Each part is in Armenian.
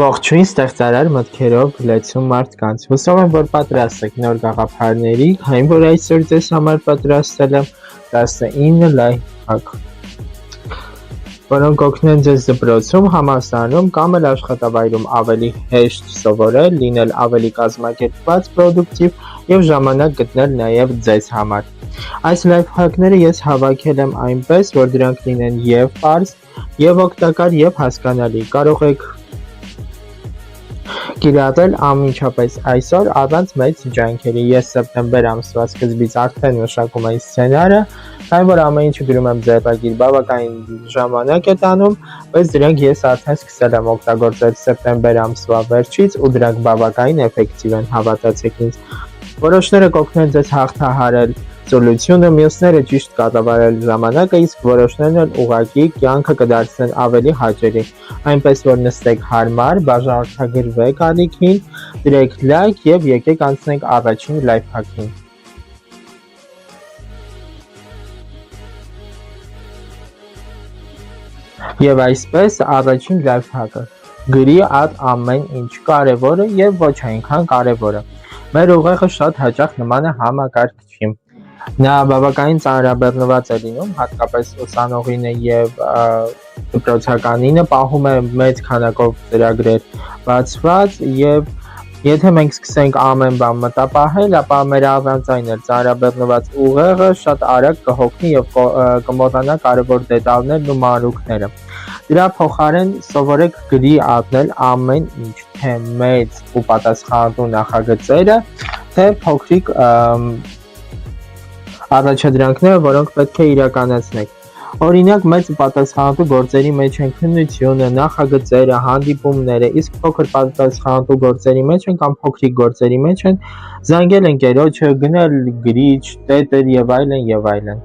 Ողջույն ստեղծարար մտքերով լեցուն մարդկանց, հուսով եմ, որ պատրաստ եք նոր գաղափարների, այն որ այսօր ձեզ համար պատրաստել եմ 19 լայֆհաք, որոնք օգնեն ձեզ դպրոցում, համալսարանում կամ էլ աշխատավայրում ավելի հեշտ սովորել, լինել ավելի կազմակերպված, պրոդուկտիվ և ժամանակ գտնել նաև ձեզ համար։ Այս լայֆհաքները ես հավաքել եմ այնպես, որ դրանք լինեն և պարզ, և օգտակար, և հասկանալի, կարող եք կիրառել անմիջապես այսօր առանց մեծ ջանքերի։ Ես սեպտեմբեր ամսվա սկզբից արդեն մշակում եմ սցենարը, քանի որ ամեն ինչ գրում եմ ձեռագիր, բավականին ժամանակ է տանում, բայց դրանք ես արդեն սկսել եմ օգտագործել սեպտեմբեր ամսվա վերջից ու դրանք բավականին էֆեկտիվ են, հավատացեք ինձ։ Որոշները կօգնեն ձեզ հաղթահարել ծուլությունը, մյուսները ճիշտ կառավարել ժամանակը, իսկ որոշներն էլ ուղղակի կյանքը կդարձնեն ավելի հաճելի, այնպես որ նստեք հարմար, բաժանորդագրվեք ալիքին, դրեք լայք և եկեք անցնենք առաջին լայֆհաքին։ Եվ այսպես առաջին լայֆհակը՝ գրի ատ ամեն ինչ կարևորը և ոչ այնքան կարևորը։ Մեր ուղեղը շատ հաճախ նման է համակարգչի։ Նա բավականին ծանրաբեռնված է լինում, հատկապես ուսանողինը և դպրոցականինը պահում է մեծ քանակով ծրագրեր բացված, և եթե մենք սկսենք ամեն բան մտապահել, ապա մեր առանց այն էլ ծանրաբեռնված ուղեղը շատ արագ կհոգնի և կմոռանա կարևոր դետալներն ու մանրուքները։ Դրա փոխարեն սովորեք գրի առնել ամեն ինչ, թե մեծ ու պատասխանատու նախագծերը, թե փոքրիկ առաջադրանքները, որոնք պետք է իրականացնեք։ Օրինակ, մեծ ու պատասխանատու գործերի մեջ են քննությունը, նախագծերը, հանդիպումները, իսկ փոքր պատասխանատու գործերի մեջ են կամ փոքրիկ գործերի մեջ են զանգել ընկերոջը, գնել գրիչ, տետր և այլն և այլն։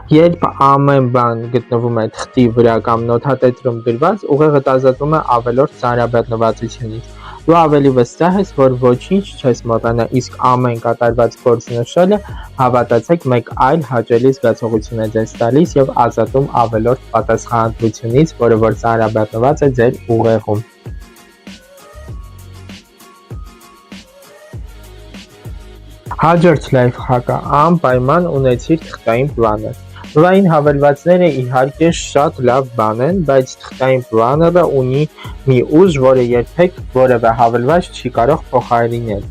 Երբ ամեն բան գտնվում է թղթի վրա կամ նոթատետրում գրված, ուղեղդ ազատվում է ավելորդ ծանրաբեռնվածությունից։ Դու ավելի վստահ ես, որ ոչինչ չես մոռանա, իսկ ամեն կատարված գործ նշելը, հավատացեք, մեկ այլ հաճելի զգացողություն է ձեզ տալիս և ազատում ավելորդ պատասխանատվությունից, որը որ ծանրաբեռնված է ձեր ուղեղում։ Հաջորդ լայֆհակը՝ անպայման ունեցիր թղթային պլաներ։ Թվային հավելվածները իհարկե շատ լավ բան են, բայց թղթային պլաները ունի մի ուժ, որը երբեք որևէ հավելված չի կարող փոխարինել։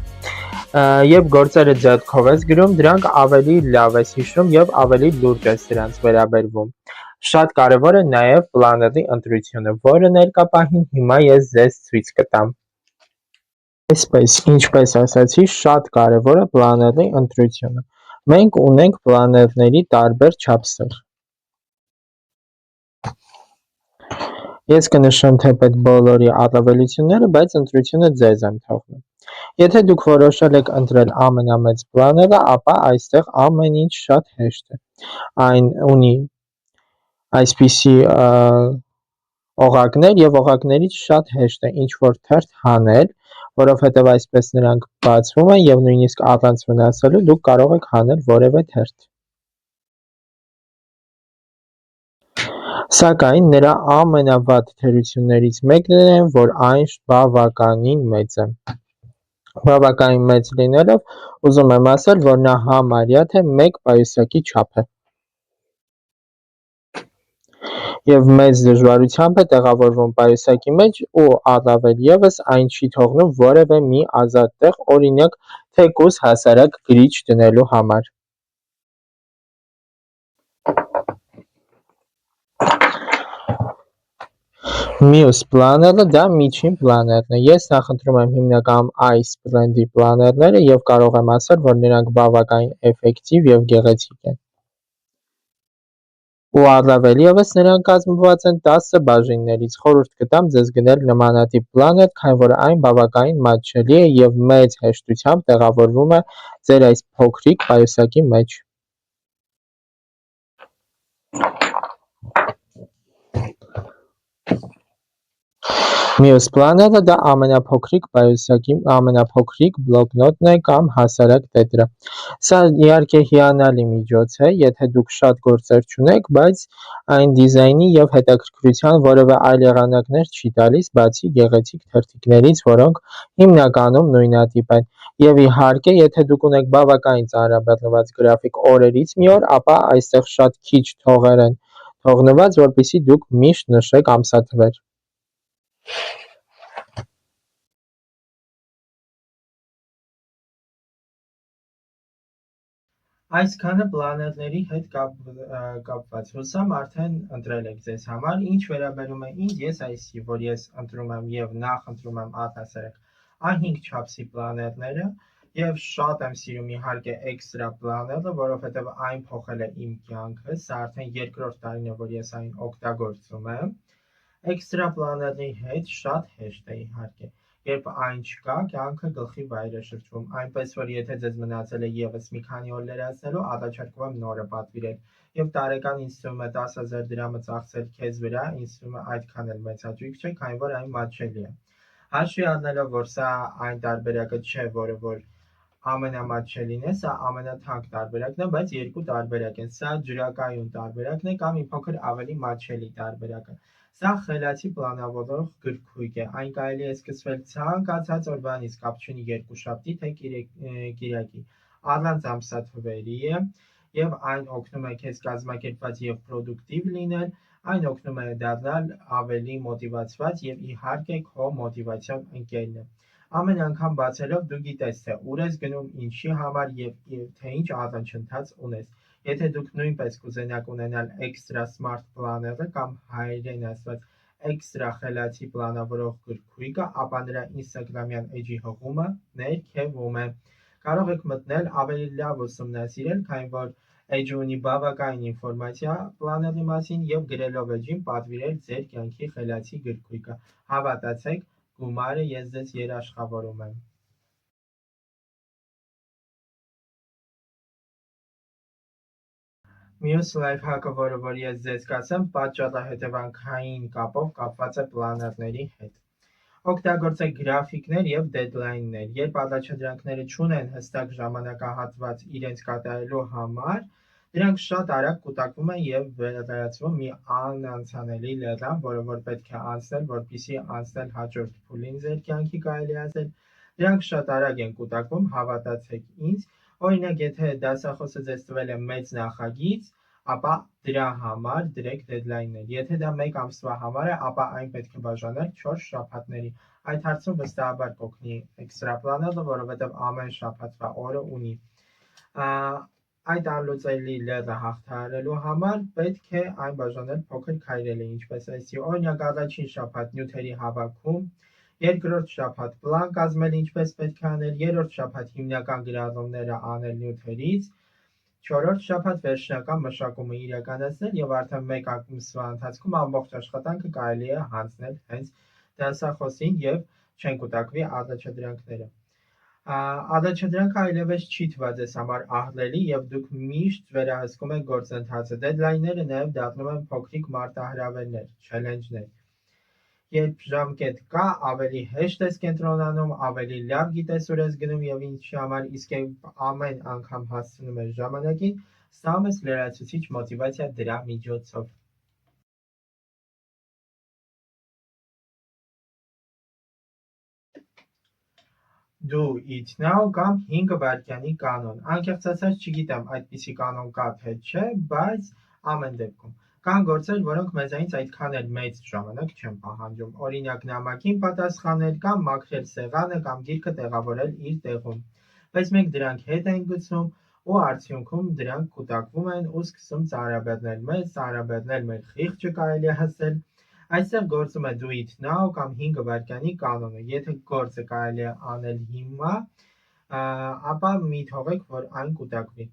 Երբ գործերը ձեռքով ես գրում, դրանք ավելի լավ ես հիշում և ավելի լուրջ ես դրանց վերաբերվում։ Շատ կարևոր է նաև պլաների ընտրությունը, որը ներկա պահին հիմա ես ձեզ ցույց կտամ։ Այսպես, ինչպես ասացի, շատ կարևոր է պլաների ընտրությունը։ Մենք ունենք պլաներների տարբեր չափսեր։ Ես կնշեմ թեպետ բոլորի առավելությունները, բայց ընտրությունը ձեզ եմ թողնում։ Եթե դուք որոշել եք ընտրել ամենամեծ պլաները, ապա այստեղ ամեն ինչ շատ հեշտ է։ Այն ունի այսպիսի օղակներ և օղակներից շատ հեշտ է ինչ-որ թերթ հանել, որովհետև այսպես նրանք բացվում են և նույնիսկ առանց վնասելու դուք կարող եք հանել որևէ թերթ։ Սակայն նրա ամենավատ թերություններից մեկն է, որ այն բավականին մեծ է։ Բավականին մեծ լինելով, ուզում եմ ասել, որ նա համարյա թե մեկ պայուսակի չափ է։ Եվ մեծ դժվարությամբ է տեղավորվում պայուսակի մեջ ու առավել ևս այն չի թողնում որևէ մի ազատ տեղ, օրինակ թեկուզ հասարակ գրիչ դնելու համար։ Մյուս պլաները դա միջին պլաներն է։ Ես նախընտրում եմ հիմնականում այս բրենդի պլաներները և կարող եմ ասել, որ նրանք բավականին էֆեկտիվ և գեղեցիկ են։ Ու առավել ևս նրանք կազմված են 10 բաժիններից։ Խորհուրդ կտամ ձեզ գնել նմանատիպ պլաներ, քանի որ այն բավականին մատչելի է և մեծ հեշտությամբ տեղավորվում է ձեր այս փոքրիկ պայուսակի մեջ։ Մյուս պլանետը դա ամենափոքրիկ բլոկնոտն է կամ հասարակ տետրը։ Սա իհարկե հիանալի միջոց է, եթե դուք շատ գործեր չունեք, բայց այն դիզայնի և հետաքրքրության որևէ այլ եղանակներ չի տալիս, բացի գեղեցիկ թերթիկներից, որոնք հիմնականում նույնատիպ են։ Եվ իհարկե, եթե դուք ունեք բավականին ծանրաբեռնված գրաֆիկ օրերից մի օր, ապա այստեղ շատ քիչ թողեր են թողնված, որպեսզի դուք միշտ նշեք ամսաթվեր։ Այսքանը պլանետների հետ կապված։ Հուսամ արդեն ընտրել եք ձեզ համար։ Ինչ վերաբերում է ինձ, ես այսի, որ ես ընտրում եմ եւ նախընտրում եմ ատասերք A5 չափսի պլանետները եւ շատ եմ սիրում իհարկե էքստրա պլանետը, որովհետեւ այն փոխել է իմ կյանքը։ Սա արդեն երկրորդ տարին է, որ ես այն օգտագործում եմ։ Էքստրա պլանետի հետ շատ հեշտ է իհարկե։ Երբ այն չկա, կյանքը գլխի վայր է շրջվում, այնպես որ եթե ձեզ մնացել է ևս մի քանի օր լրացնելու, առաջարկում եմ նորը պատվիրել։ Եվ տարեկան ինձ թվում է 10,000 դրամը ծախսել քեզ վրա, ինձ թվում է այդքան էլ մեծ հաճույք չէ, քանի որ այն մատչելի է։ Հաշվի առնելով, որ սա այն տարբերակը չէ, որը ամենամատչելին է, սա ամենաթանկ տարբերակն է, բայց երկու տարբերակ են։ Սա ջրակայուն տարբերակն է կամ մի փոքր ավելի մատչելի տարբերակը։ Սա խելացի պլանավորող գրքույկ է, այն կարելի է սկսվել ցանկացած օրվանից, կապ չունի երկուշաբթի թե կիրակի, առանց ամսաթվերի է, եւ այն օգնում է քեզ կազմակերպված եւ պրոդուկտիվ լինել, այն օգնում է դառնալ ավելի մոտիվացված եւ իհարկե քո մոտիվացիոն ընկերն է։ Ամեն անգամ բացելով դու գիտես, թե ուր ես գնում, ինչի համար եւ թե ինչ առաջընթաց ունես։ Եթե դուք նույնպես կուզենաք ունենալ էքստրա սմարթ պլաները կամ հայերեն ասված էքստրա խելացի պլանավորող գրքույկը, ապա նրա ինստագրամյան էջի հղումը ներքևում է։ Կարող եք մտնել ավելի լավ ուսումնասիրել, քանի որ էջը ունի բավականին ինֆորմացիա պլաների մասին եւ գրելով էջին պատվիրել ձեր կյանքի խելացի գրքույկը։ Հավատացեք, գումարը ես ձեզ երաշխավորում եմ։ Մյուս լայֆհակը, որ ես ձեզ կասեմ, պատճառահետևանքային կապով կապված է պլաներների հետ։ Օգտագործեք գրաֆիկներ եւ դեդլայններ։ Երբ առաջադրանքները չունեն հստակ ժամանակահատված իրենց կատարելու համար, դրանք շատ արագ կուտակվում են եւ վերածվում մի անանցանելի լեռան, որը որ պետք է անցնել, որպեսզի անցնել հաջորդ փուլին ձեր կյանքի կարելի ասել։ Դրանք շատ արագ են կուտակվում, հավատացեք ինձ։ Օրինակ, եթե դասախոսը ձեզ տվել է մեծ նախագիծ, ապա դրա համար դրեք դեդլայններ։ Եթե դա 1 ամսվա համար է, ապա այն պետք է բաժանել 4 շաբաթների։ Այդ հարցում վստահաբար կօգնի էքստրա պլաները, որովհետև ամեն շաբաթվա օրը ունի։ Այդ անլուծելի լեռը հաղթահարելու համար պետք է այն բաժանել փոքր քայլերի, ինչպես այսի։ Օրինակ, առաջին շաբաթ նյութերի հավաքում, երկրորդ շաբաթ պլան կազմել ինչպես պետք է անել, երրորդ շաբաթ հիմնական գրառումները անել նյութերից, չորրորդ շաբաթ վերջնական մշակումը իրականացնել եւ արդեն 1 ամսվա ընթացքում ամբողջ աշխատանքը կարելի է հանձնել հենց դասախոսին եւ չեն կուտակվի առաջադրանքները։ Առաջադրանքը այլևս չի թվա ձեզ համար ահռելի եւ դուք միշտ վերահսկում եք գործընթացը։ Դեդլայնները նաեւ դառնում են փոքրիկ մարտահրավերներ, չելենջներ։ Երբ ժամկետ կա, ավելի հեշտ ես կենտրոնանում, ավելի լավ գիտես ուր ես գնում եւ ինչի համար, իսկ երբ ամեն անգամ հասցնում ես ժամանակին, ստանում ես լրացուցիչ մոտիվացիա դրա միջոցով։ Do it now կամ 5 վայրկյանի կանոն։ Անկեղծ ասած չգիտեմ այդպիսի կանոն կա թե չէ, բայց ամեն դեպքում կան գործեր, որոնք մեզանից այդքան էլ մեծ ժամանակ չեն պահանջում։ Օրինակ նամակին պատասխանել կամ մաքրել սեղանը կամ գիրքը տեղավորել իր տեղում։ Բայց մենք դրանք հետ ենք գցում ու արդյունքում դրանք կուտակվում են ու սկսում ծանրաբեռնել մեզ, ծանրաբեռնել մեր խիղճը կարելի է ասել։ Այստեղ գործում է do it now կամ 5 վայրկյանի կանոնը։ Եթե գործը կարելի է անել հիմա, ապա մի թողեք, որ այն կուտակվի։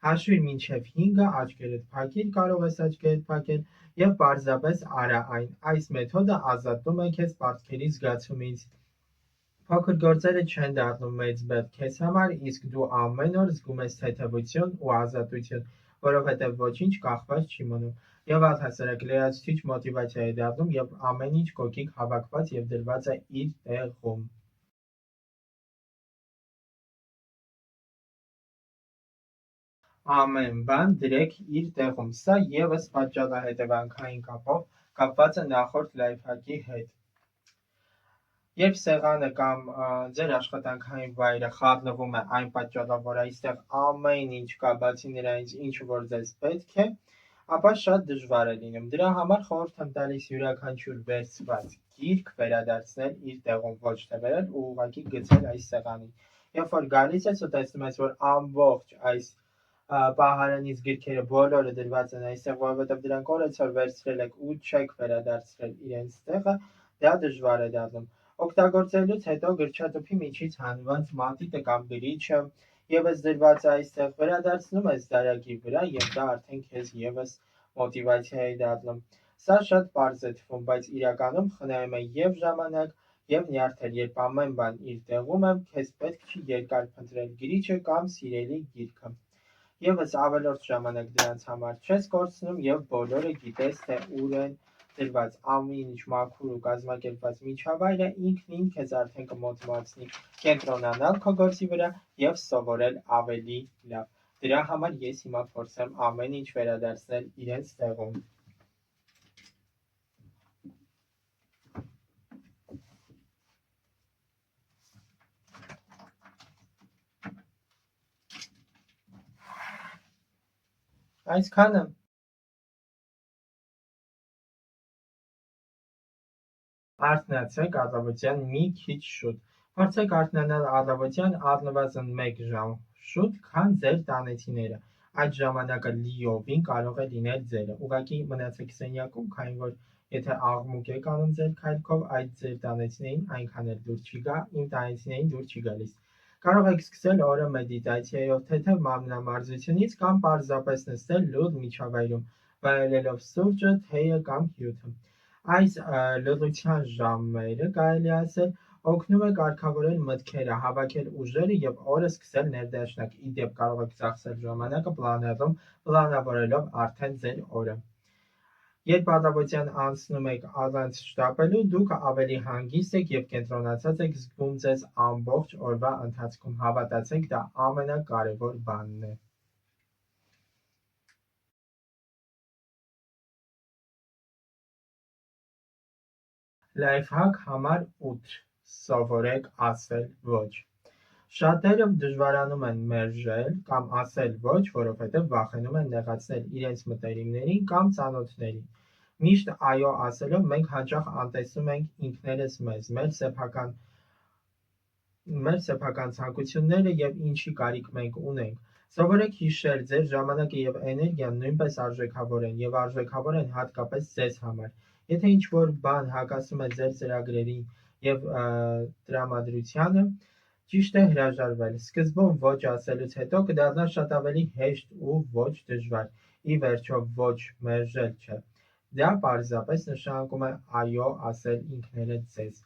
Հաշվիր մինչև 5-ը աչքերդ փակիր, կարող ես աչքերդ փակել եւ պարզապես արա այն։ Այս մեթոդը ազատում է քեզ պարտքերի զգացումից։ Փոքր գործերը չեն դառնում մեծ բեռ քեզ համար, իսկ դու ամեն օր զգում ես թեթևություն ու ազատություն, որովհետև ոչինչ կախված չի մնում։ Եվ առհասարակ լրացուցիչ մոտիվացիա է դառնում, երբ ամեն ինչ կոկիկ հավաքված եւ դրված է իր տեղում։ Ամեն բան դրեք իր տեղում։ Սա ևս պատճառահետևանքային կապով կապված է նախորդ լայֆհակի հետ։ Երբ սեղանը կամ ձեր աշխատանքային վայրը խառնվում է այն պատճառով, որ այստեղ ամեն ինչ կա, բացի նրանից, ինչը որ ձեզ պետք է, ապա շատ դժվար է լինում։ Դրա համար խորհուրդ եմ տալիս յուրաքանչյուր վերցված գիրք վերադարձնել իր տեղում, ոչ թե վերել ու ուղղակի գցել այս սեղանին։ Երբ որ գալիս ես ու տեսնում ես, որ ամբողջ այս պահարանից գրքերը բոլորը դրված են այստեղ, որովհետև դրանք օրեցօր վերցրել եք ու չեք վերադարձրել իրենց տեղը, դա դժվար է դառնում։ Օգտագործելուց հետո գրչատուփի միջից հանված մատիտը կամ գրիչը ևս դրված է այստեղ, վերադարձնում ես դարակի վրա եւ դա արդեն քեզ ևս մոտիվացիա է դառնում։ Սա շատ պարզ է թվում, բայց իրականում խնայում է եւ ժամանակ, եւ նյարդեր, երբ ամեն բան իր տեղում է, քեզ պետք չի երկար փնտրել գրիչը կամ սիրելի գիրքը։ Եվս ավելորդ ժամանակ դրանց համար չես կորցնում եւ բոլորը գիտես, թե ուր են դրված ամեն ինչ մաքուր ու կազմակերպված միջավայրը ինքնին քեզ արդեն կմոտիվացնի կենտրոնանալ քո գործի վրա եւ սովորել ավելի լավ։ Դրա համար ես հիմա փորձեմ ամեն ինչ վերադարձնել իրենց տեղում։ Այսքանը։ Արթնացեք առավոտյան մի քիչ շուտ։ Փորձեք արթնանալ առավոտյան առնվազն 1 ժամ շուտ, քան ձեր տանեցիները։ Այդ ժամանակը լիովին կարող է լինել ձերը։ Ուղղակի մնացեք սենյակում, քանի որ եթե աղմուկ եք անում ձեր քայլքով, այդ ձեր տանեցիներին այնքան էլ դուր չի գա, իմ տանեցիներին դուր չի գալիս։ Կարող եք սկսել օրը մեդիտացիայով, թեթև մարմնամարզությունից կամ պարզապես նստել լուռ միջավայրում, վայելելով սուրճը, թեյը կամ հյութը։ Այս լռության ժամերը, կարելի ասել, օգնում է կարգավորել մտքերը, հավաքել ուժերը եւ օրը սկսել ներդաշնակ։ Ի դեպ կարող եք ծախսել ժամանակը պլաներում, պլանավորելով արդեն ձեր օրը։ Երբ առավոտյան անցնում եք առանց շտապելու, դուք ավելի հանգիստ եք եւ կենտրոնացած եք զգում ձեզ ամբողջ օրվա ընթացքում։ Հավատացեք, դա ամենակարևոր բանն է։ Լայֆհակ համար 8. Սովորեք ասել ոչ։ Շատերը դժվարանում են մերժել կամ ասել ոչ, որովհետև վախենում են նեղացնել իրենց մտերիմներին կամ ծանոթներին։ Միշտ այո ասելով մենք հաճախ անտեսում ենք ինքներս մեզ, մեր սեփական ցանկությունները եւ ինչի կարիք մենք ունենք։ Սովորեք հիշել, ձեր ժամանակը եւ էներգիան նույնպես արժեքավոր են եւ արժեքավոր են հատկապես ձեզ համար։ Եթե ինչ-որ բան հակասում է ձեր ծրագրերին եւ տրամադրությանը, ճիշտ է հրաժարվել։ Սկզբում ոչ ասելուց հետո կդառնա շատ ավելի հեշտ ու ոչ դժվար։ Ի վերջո ոչ մերժել չէ։ Դա պարզապես նշանակում է այո ասել ինքներդ ձեզ։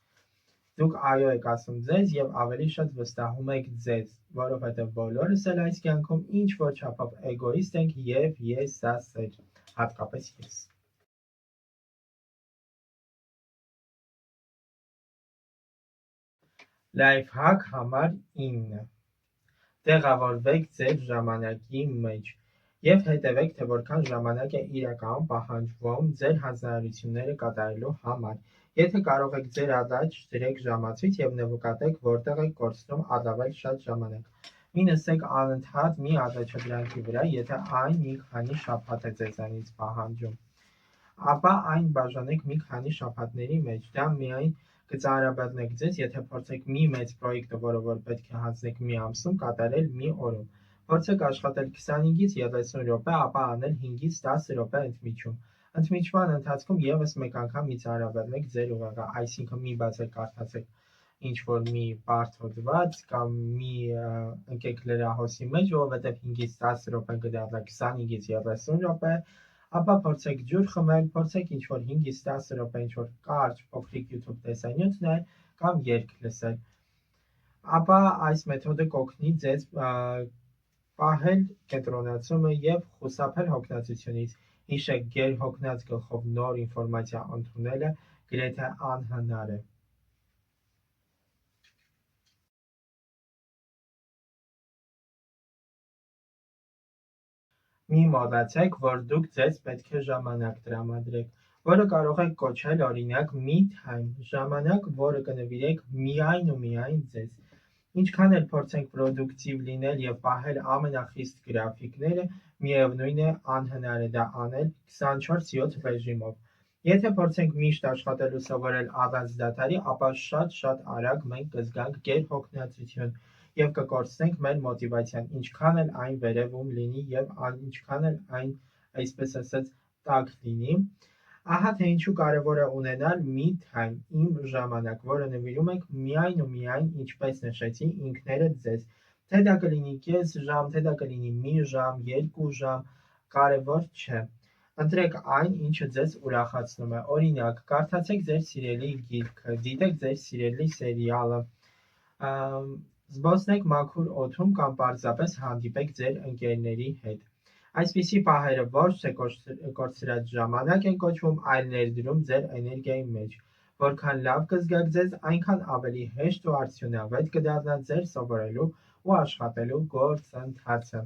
Դուք այո եք ասում ձեզ եւ ավելի շատ վստահում եք ձեզ, որովհետեւ բոլորս էլ այս կյանքում ինչ-որ չափով էգոիստ ենք եւ եսասեր, հատկապես ես։ Լայֆհակ համար 9. Տեղավորվեք ձեր ժամանակի մեջ եւ հետևեք, թե որքան ժամանակ է իրականում պահանջվում ձեր հանձնարարությունները կատարելու համար։ Եթե կարող եք ձեր առաջ դրեք ժամացույց եւ նկատեք որտեղ եք կորցնում առավել շատ ժամանակ։ Մի նստեք անընդհատ մի առաջադրանքի վրա, եթե այն մի քանի շաբաթ է ձեզանից պահանջում, ապա այն բաժանեք մի քանի շաբաթների մեջ։ Դա միայն կծանրաբեռնեք ձեզ, եթե փորձեք մի մեծ պրոյեկտը, որը որ պետք է հանձնեք մի ամսում, կատարել մի օրում։ Փորձեք աշխատել 25-ից 30 րոպե, ապա անել 5-ից 10 րոպե ընդմիջում։ Ընդմիջման ընթացքում եւս մեկ անգամ մի ծանրաբեռնեք ձեր ուղեղը, այսինքն մի բացեք կարդացեք ինչ-որ մի բարդ հոդված կամ մի ընկեք լրահոսի մեջ, որովհետեւ 5-ից 10 րոպեն կդառնա 25-ից 30 րոպե, ապա փորձեք ջուր խմել, փորձեք ինչ-որ 5-ից 10 րոպե ինչ-որ կարճ փոքրիկ YouTube տեսանյութ նայել կամ երգ լսել։ Ապա այս մեթոդը կօգնի ձեզ պահել կենտրոնացումը եւ խուսափել հոգնածությունից։ Հիշեք, գերհոգնած գլխով նոր ինֆորմացիա ընդունելը գրեթե անհնար է։ Մի մոռացեք, որ դուք ձեզ պետք է ժամանակ տրամադրեք, որը կարող եք կոչել օրինակ me time, ժամանակ, որը կնվիրեք միայն ու միայն ձեզ։ Ինչքան էլ փորձենք պրոդուկտիվ լինել և պահել ամենախիստ գրաֆիկները, միևնույն է անհնար է դա անել 24/7 ռեժիմով։ Եթե փորձենք միշտ աշխատելու սովորել առանց դադարի, ապա շատ արագ մենք կզգանք գերհոգնածություն և կկորցնենք մեր մոտիվացիան, ինչքան էլ այն վերևում լինի և ինչքան էլ այն, այսպես ասած, տաք լինի։ Ահա թե ինչու կարևոր է ունենալ me time, իմ ժամանակ, որը նվիրում եք միայն ու միայն, ինչպես նշեցի, ինքներդ ձեզ։ Թե դա կլինի կես ժամ, թե դա կլինի մի ժամ, 2 ժամ, կարևոր չէ։ Ընտրեք այն, ինչը ձեզ ուրախացնում է։ Օրինակ, կարդացեք ձեր սիրելի գիրքը, դիտեք ձեր սիրելի սերիալը, զբոսնեք մաքուր օդում կամ պարզապես հանդիպեք ձեր ընկերների հետ։ Այսպիսի պահերը ոչ թե կորցրած ժամանակ են կոչվում, այլ ներդրում ձեր էներգիայի մեջ։ Որքան լավ կզգաք ձեզ, այնքան ավելի հեշտ ու արդյունավետ կդառնա ձեր սովորելու ու աշխատելու գործընթացը։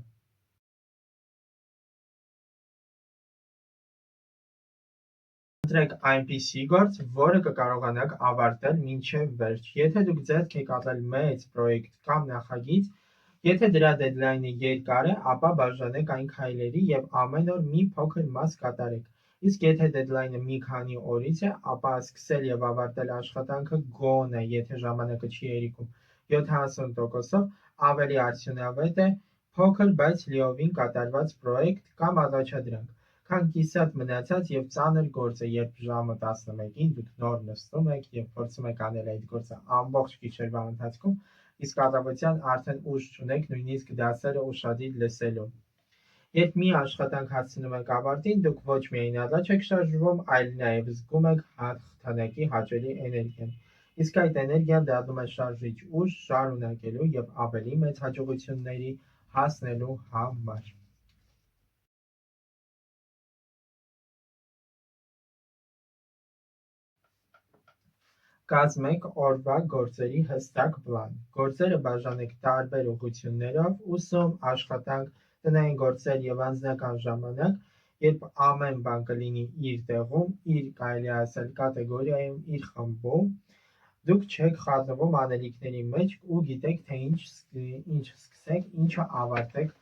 Ընտրեք այնպիսի գործ, որը կկարողանաք ավարտել մինչև վերջ։ Եթե դուք ձեռք եք առել մեծ պրոյեկտ կամ նախագիծ, եթե դրա դեդլայնը երկար է, ապա բաժանեք այն քայլերի և ամեն օր մի փոքր մաս կատարեք։ Իսկ եթե դեդլայնը մի քանի օրից է, ապա սկսել և ավարտել աշխատանքը գոնե, եթե ժամանակը չի հերիքում 70%-ով, ավելի արդյունավետ է փոքր, բայց լիովին կատարված պրոյեկտ կամ առաջադրանք, քան կիսատ մնացած և ծանր գործը, երբ ժամը 11-ին դուք նոր նստում եք և փորձում եք անել այդ գործը ամբողջ գիշերվա ընթացքում, իսկ առավոտյան արդեն ուժ չունեք նույնիսկ դասերը ուշադիր լսելու։ Երբ մի աշխատանք հասցնում եք ավարտին, դուք ոչ միայն առաջ եք շարժվում, այլ նաև զգում եք հաղթանակի հաճելի էներգիան։ Իսկ այդ էներգիան դառնում է շարժիչ ուժ շարունակելու և ավելի մեծ հաջողությունների հասնելու համար։ Կազմեք օրվա գործերի հստակ պլան։ Գործերը բաժանեք տարբեր ուղղություններով՝ ուսում, աշխատանք, տնային գործեր և անձնական ժամանակ, երբ ամեն բան կլինի իր տեղում, իր, կարելի է ասել, կատեգորիայում, իր խմբում, դուք չեք խառնվում անելիքների մեջ ու գիտեք, թե ինչ սկսեք, ինչը ավարտեք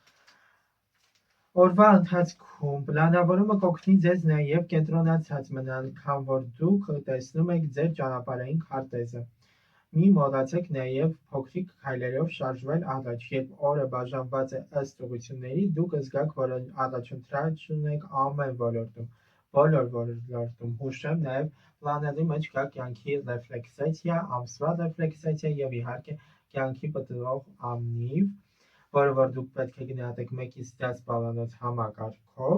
օրվա ընթացքում։ Պլանավորումը կօգնի ձեզ նաև կենտրոնացած մնալ, քանի որ դուք տեսնում եք ձեր ճանապարհային քարտեզը։ Մի մոռացեք նաև փոքրիկ քայլերով շարժվել առաջ, երբ օրը բաժանված է ըստ ուղղությունների, դուք կզգաք, որ առաջընթաց ունեք ամեն ոլորտում, բոլոր ոլորտում։ Հուշեմ նաև պլաների մեջ կա կյանքի ռեֆլեքսացիա, ամսվա ռեֆլեքսացիա և իհարկե կյանքի պտտվող ամնիվ, որը որ դուք պետք է գնահատեք 1-ից 10 բալանոց համակարգով,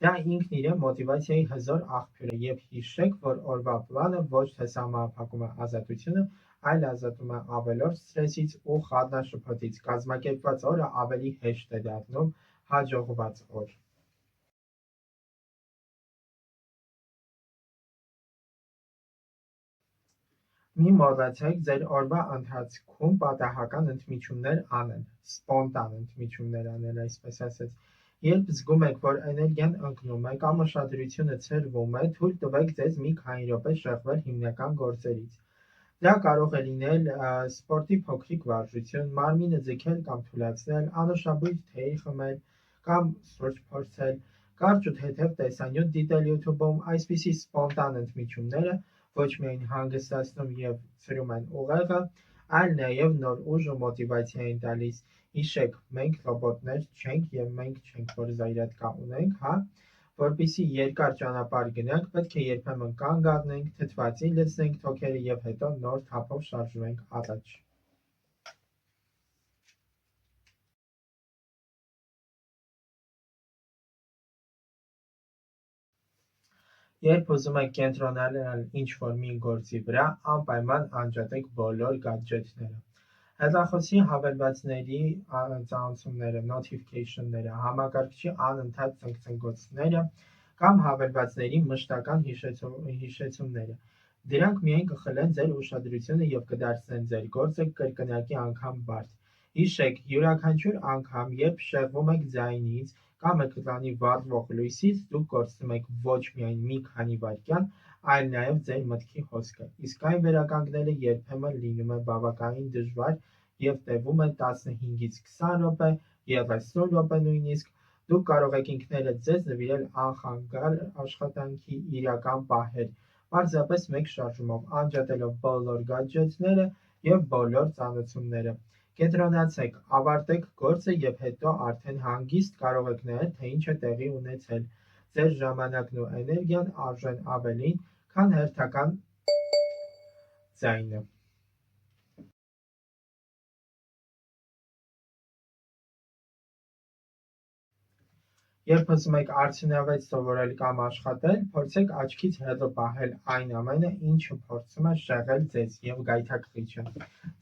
դա ինքն իրեն մոտիվացիայի հզոր աղբյուր է, և հիշեք, որ օրվա պլանը ոչ թե սահմանափակում է ազատությունը, այլ ազատում է ավելորդ սթրեսից ու խառնաշփոթից, կազմակերպված օրը ավելի հեշտ է դառնում հաջողված օր։ Մի մոռացեք ձեր օրվա ընթացքում պատահական ընդմիջումներ անել, սպոնտան ընդմիջումներ անել, այսպես ասած։ Երբ զգում եք, որ էներգիան ընկնում է կամ ուշադրությունը ցրվում է, թույլ տվեք ձեզ մի քանի րոպե շեղվել հիմնական գործերից։ Դա կարող է լինել սպորտի փոքրիկ վարժություն, մարմինը ձգել կամ թուլացնել, անուշաբույր թեյ խմել կամ սուրճ փորձել, կարճ ու թեթև տեսանյութ դիտել YouTube-ում։ Այսպիսի սպոնտան ընդմիջումները ոչ միայն հանգստացնում և ցրում են ուղեղը, այլ նաև նոր ուժ ու մոտիվացիա են տալիս։ Հիշեք, մենք ռոբոտներ չենք և մենք չենք, որ զայրատկա ունենք, հա։ Որպեսզի երկար ճանապարհ գնանք, պետք է երբեմն կանգ առնենք, թթվածին լցնենք թոքերը և հետո նոր թափով շարժվենք առաջ։ Երբ ուզում եք կենտրոնանալ ինչ-որ մի գործի վրա, անպայման անջատեք բոլոր գադջեթները։ Հեռախոսի հավելվածների ծանուցումները, notification-ները, համակարգչի անընդհատ ցնցկոցները, կամ հավելվածների մշտական հիշեցումները։ Դրանք միայն կխլեն ձեր ուշադրությունը եւ կդարձնեն ձեր գործը կրկնակի անգամ բարդ։ Հիշեք, յուրաքանչյուր անգամ, երբ շեղվում եք ձայնից կամ էկրանի վառվող լույսից, դուք կորցնում եք ոչ միայն մի քանի վայրկյան, այլ նաև ձեր մտքի հոսքը, իսկ այն վերականգնելը երբեմն լինում է բավականին դժվար եւ տևում է 15-ից 20 րոպե, 30 րոպե նույնիսկ։ Դուք կարող եք ինքներդ ձեզ նվիրել անխանգար աշխատանքի իրական պահեր, պարզապես մեկ շարժումով, անջատելով բոլոր գադջեթները եւ բոլոր ծանոթությունները։ Կենտրոնացեք, ավարտեք գործը եւ հետո արդեն հանգիստ կարող եք նայել, թե ինչ է տեղի ունեցել։ Ձեր ժամանակն ու էներգիան արժեն ավելին, քան հերթական ձայնը։ Երբ ուզում եք արդյունավետ սովորել կամ աշխատել, փորձեք աչքից հեռու պահել այն ամենը, ինչը փորձում է շեղել ձեզ եւ գայթակղիչը։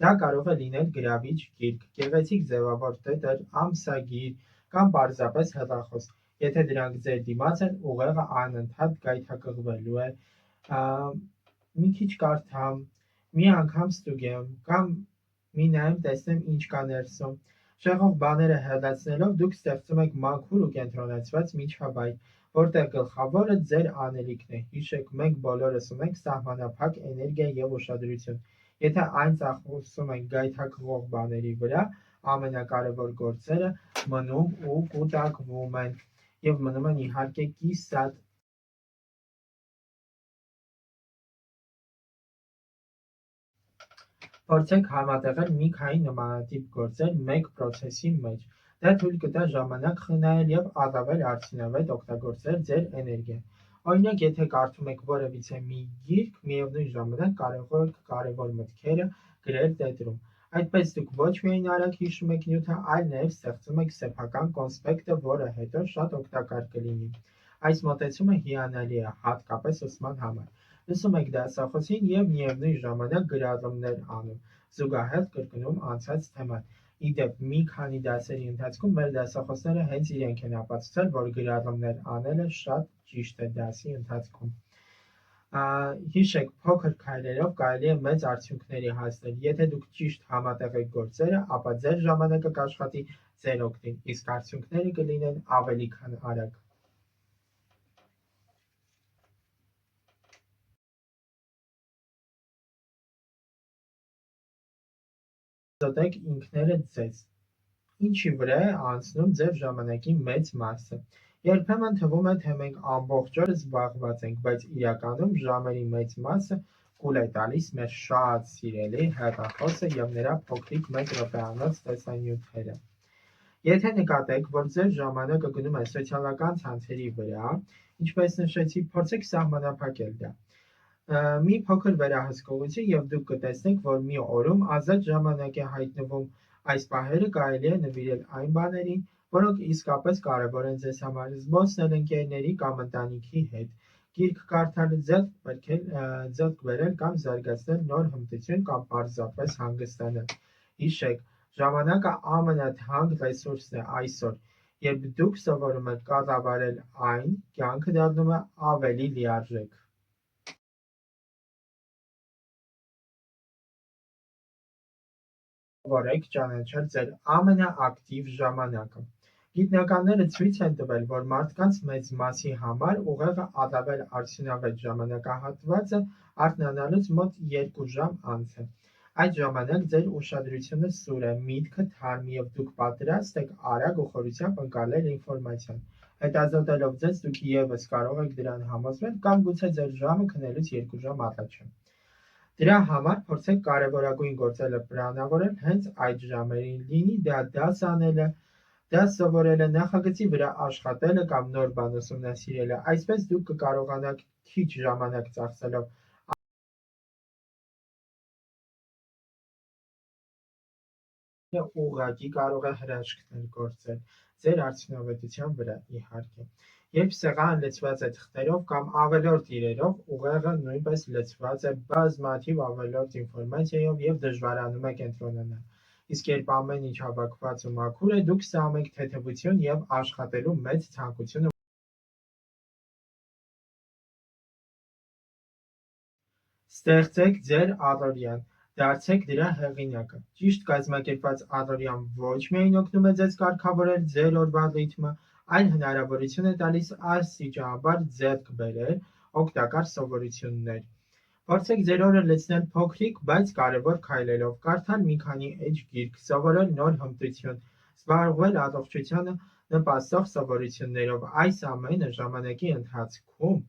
Դա կարող է լինել գրավիչ գիրք, գեղեցիկ ձևավոր տետր, ամսագիր կամ պարզապես հեռախոս։ Եթե դրանք ձեր դիմաց են, ուղեղը անընդհատ գայթակղվելու է։ Մի քիչ կարդամ, մի անգամ ստուգեմ կամ մի նայեմ տեսնեմ ինչ կա ներսում։ Շեղող բաները հեռացնելով դուք ստեղծում եք մաքուր ու կենտրոնացված միջավայր, որտեղ գլխավորը ձեր անելիքն է։ Հիշեք, մենք բոլորս ունենք սահմանափակ էներգիա եւ ուշադրություն։ Եթե այն ծախսում ենք գայթակղող բաների վրա, ամենակարևոր գործերը մնում ու կուտակվում են եւ մնում են իհարկե կիսատ։ Փորձեք համատեղել մի քանի նմանատիպ գործեր մեկ պրոցեսի մեջ։ Դա թույլ կտա ժամանակ խնայել եւ առավել արդյունավետ օգտագործել ձեր էներգիան։ Օրինակ, եթե կարդում եք որևիցե մի գիրք, միևնույն ժամանակ կարող եք կարևոր մտքերը գրել տետրում։ Այդպես դուք ոչ միայն արագ հիշում եք նյութը, այլ նաև ստեղծում եք սեփական կոնսպեկտը, որը հետո շատ օգտակար կլինի։ Այս մոտեցումը հիանալի է, հատկապես ուսման համար։ Լսում եք դասախոսին եւ միևնույն ժամանակ գրառումներ անում, զուգահեռ կրկնում անցած թեման։ Ի դեպ, մի քանի դասերի ընթացքում մեր դասախոսները հենց իրենք են ապացուցել, որ գրառումներ անելը շատ ճիշտ է դասի ընթացքում։ Հիշեք, փոքր քայլերով կարելի է մեծ արդյունքների հասնել։ Եթե դուք ճիշտ համատեղեք գործերը, ապա ձեր ժամանակը կաշխատի ձեր օգտին, իսկ արդյունքները կլինեն ավելի քան արագ։ Զոտեք ինքներդ ձեզ։ Ինչի վրա է անցնում ձեր ժամանակի մեծ մասը։ Երբեմն թվում է, թե մենք ամբողջ օրը զբաղված ենք, բայց իրականում ժամերի մեծ մասը կուլ է տալիս մեր շատ սիրելի հեռախոսը եւ նրա փոքրիկ 1 րոպեանոց տեսանյութերը։ Եթե նկատեք, որ ձեր ժամանակը գնում է սոցիալական ցանցերի վրա, ինչպես նշեցի, փորձեք սահմանափակել դա։ Մի փոքր վերահսկողություն եւ դուք կտեսնեք, որ մի օրում ազատ ժամանակ է հայտնվում։ Այս պահերը կարելի է նվիրել այն բաներին, որոնք իսկապես կարևոր են ձեզ համար, զբոսնել ընկերների կամ ընտանիքի հետ, գիրք կարդալ, ձեռք բերել կամ զարգացնել նոր հմտություն կամ պարզապես հանգստանալ։ Հիշեք, ժամանակը ամենաթանկ ռեսուրսն է այսօր։ Երբ դուք սովորում եք կառավարել այն, կյանքը դառնում է ավելի լիարժեք։ Սովորեք ճանաչել ձեր ամենաակտիվ ժամանակը։ Գիտնականները ցույց են տվել, որ մարդկանց մեծ մասի համար ուղեղը առավել արդյունավետ ժամանակահատվածը արթնանալուց մոտ 2 ժամ անց է։ Այդ ժամանակ ձեր ուշադրությունը սուր է, միտքը թարմ եւ դուք պատրաստ եք արագ ու խորությամբ ընկալել ինֆորմացիան։ Հետազոտելով ձեզ, դուք եւս կարող եք դրան համոզվել կամ գուցե ձեր ժամը քնելուց 2 ժամ առաջ է։ Դրա համար փորձեք կարևորագույն գործերը պլանավորել հենց այդ ժամերին, լինի դա դաս անելը, դաս սովորելը, նախագծի վրա աշխատելը կամ նոր բան ուսումնասիրելը, այսպես դուք կկարողանաք քիչ ժամանակ ծախսելով ուղղակի կարող է հրաշքներ գործել ձեր արդյունավետության վրա, իհարկե։ Երբ սեղանը լցված է թղթերով կամ ավելորդ իրերով, ուղեղը նույնպես լցված է բազմաթիվ ավելորդ ինֆորմացիայով եւ դժվարանում է կենտրոնանալ։ Իսկ երբ ամեն ինչ հավաքված ու մաքուր է, դուք ստանում եք թեթևություն եւ աշխատելու մեծ ցանկություն Ստեղծեք ձեր առօրյան, դարձեք դրա հեղինակը։ Ճիշտ կազմակերպված առօրյան ոչ միայն օգնում է ձեզ կարգավորել ձեր օրվա ռիթմը, այլ հնարավորություն է տալիս աստիճանաբար ձեռք բերել օգտակար սովորություններ։ Փորձեք ձեր օրը լցնել փոքրիկ, բայց կարևոր քայլերով, կարդալ մի քանի էջ գիրք, սովորել նոր հմտություն, զբաղվել առողջությանը նպաստող սովորություններով։ Այս ամենը ժամանակի ընթացքում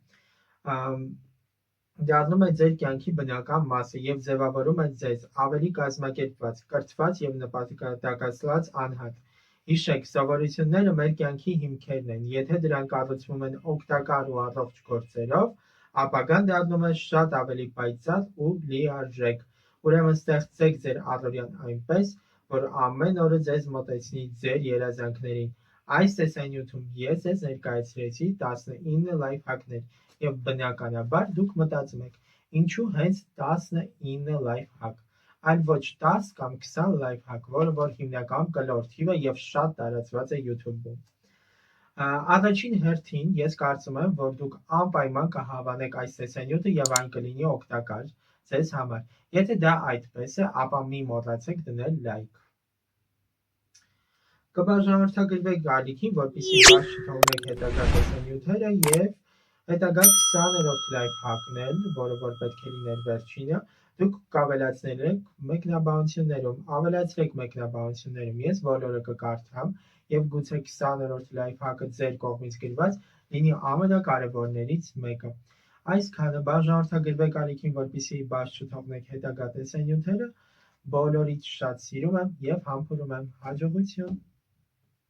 դառնում է ձեր կյանքի բնական մասը և ձևավորում է ձեզ ավելի կազմակերպված, կրթված և նպատակասլաց անհատ։ Հիշեք, սովորությունները մեր կյանքի հիմքերն են, եթե դրանք կառուցվում են օգտակար ու առողջ գործերով, ապագան դառնում է շատ ավելի պայծառ ու լիարժեք։ Ուրեմն ստեղծեք ձեր առօրյան այնպես, որ ամեն օրը ձեզ մոտեցնի ձեր երազանքներին։ Այս տեսանյութում ես ձեզ ներկայացրեցի 19 լայֆհաքներ, և բնականաբար դուք մտածում եք, ինչու հենց 19 լայֆհաք, այլ ոչ 10 կամ 20 լայֆհաք, որը որ հիմնականում կլոր թիվ է և շատ տարածված է YouTube-ում։ Առաջին հերթին ես կարծում եմ, որ դուք անպայման կհավանեք այս տեսանյութը և այն կլինի օգտակար ձեզ համար։ Եթե դա այդպես է, ապա մի մոռացեք դնել լայք։ Կբաժանորդագրվեք ալիքին, որպեսզի բաց չթողնեք հետագա տեսանյութերը և հետագա 20-րդ լայֆհաքն, որը որ պետք է լիներ վերջինը, դուք կավելացնեք մեկնաբանություններում։ Ես բոլորը կկարդամ և գուցե 20-րդ լայֆհաքը ձեր կողմից գրված լինի ամենակարևորներից մեկը։ Այսքանը, բաժանորդագրվեք ալիքին, որպեսզի բաց չթողնեք հետագա տեսանյութերը։ Բոլորիդ շատ սիրում եմ և համբուրում եմ։ Հաջողություն։